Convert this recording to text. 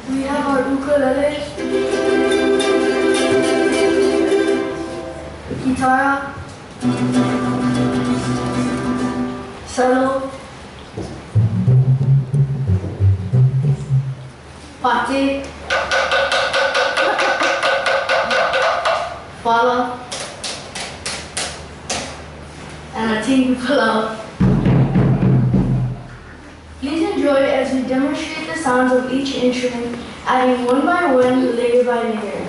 We have our ukulele, guitar, selo, pātē, palau, and atigi palau. Please enjoy as we demonstrate the sounds of each instrument, adding one by one, layer by layer.